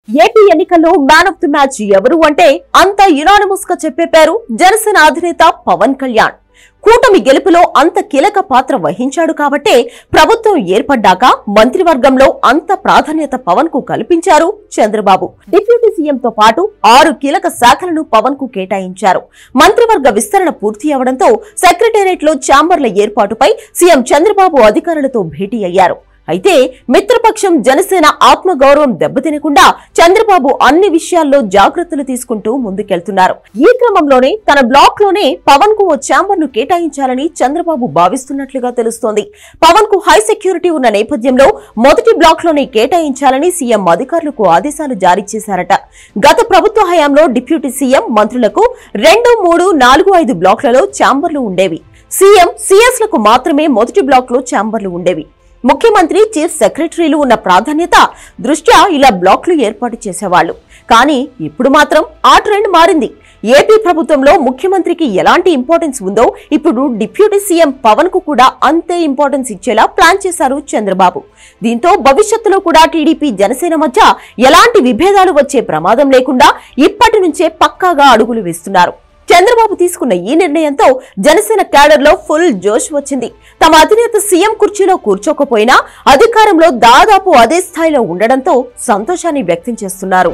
AP ఎన్నికల్లో man of the match ఎవరు అంటే అంత యునానిమస్ గా చెప్పే పేరు జనసేన అధినేత పవన్ కళ్యాణ్. కూటమి గెలుపులో అంత కీలక పాత్ర వహించాడు కాబట్టే ప్రభుత్వం ఏర్పడ్డాక మంత్రివర్గంలో అంత ప్రాధాన్యత పవన్ కు కల్పించారు చంద్రబాబు. డిప్యూటీ సీఎంతో పాటు 6 కీలక శాఖలను పవన్ కు కేటాయించారు. మంత్రివర్గ విస్తరణ పూర్తి అవడంతో సెక్రటేరియట్ లో ఛాంబర్ల ఏర్పాటుపై సీఎం చంద్రబాబు అధికారులతో భేటీ అయ్యారు. అయితే మిత్రపక్షం జనసేన ఆత్మగౌరవం దెబ్బతినకుండా చంద్రబాబు అన్ని విషయాల్లో జాగ్రత్తలు తీసుకుంటూ ముందుకెళ్తున్నారు. ఈ క్రమంలోనే తన బ్లాక్ లోనే పవన్ కు ఓ ఛాంబర్ ను కేటాయించాలని చంద్రబాబు భావిస్తున్నట్లుగా తెలుస్తోంది. పవన్ కు హై సెక్యూరిటీ ఉన్న నేపథ్యంలో మొదటి బ్లాక్ లోనే కేటాయించాలని సీఎం అధికారులకు ఆదేశాలు జారీ చేశారట. గత ప్రభుత్వ హయాంలో డిప్యూటీ సీఎం మంత్రులకు 2, 3, 4, 5 బ్లాక్లలో ఛాంబర్లు ఉండేవి. సీఎం, సీఎస్ లకు మాత్రమే మొదటి బ్లాక్ లో ఛాంబర్లు ఉండేవి. ముఖ్యమంత్రి, చీఫ్ సెక్రటరీలు ఉన్న ప్రాధాన్యత దృష్ట్యా ఇలా బ్లాక్లు ఏర్పాటు చేసేవాళ్లు. కానీ ఇప్పుడు మాత్రం ఆ ట్రెండ్ మారింది. ఏపీ ప్రభుత్వంలో ముఖ్యమంత్రికి ఎలాంటి ఇంపార్టెన్స్ ఉందో ఇప్పుడు డిప్యూటీ సీఎం పవన్ కు కూడా అంతే ఇంపార్టెన్స్ ఇచ్చేలా ప్లాన్ చేశారు చంద్రబాబు. దీంతో భవిష్యత్తులో కూడా టీడీపీ, జనసేన మధ్య ఎలాంటి విభేదాలు వచ్చే ప్రమాదం లేకుండా ఇప్పటి నుంచే పక్కాగా అడుగులు వేస్తున్నారు. చంద్రబాబు తీసుకున్న ఈ నిర్ణయంతో జనసేన క్యాడర్ లో ఫుల్ జోష్ వచ్చింది. తమ అధినేత సీఎం కుర్చీలో కూర్చోకపోయినా అధికారంలో దాదాపు అదే స్థాయిలో ఉండడంతో సంతోషాన్ని వ్యక్తం చేస్తున్నారు.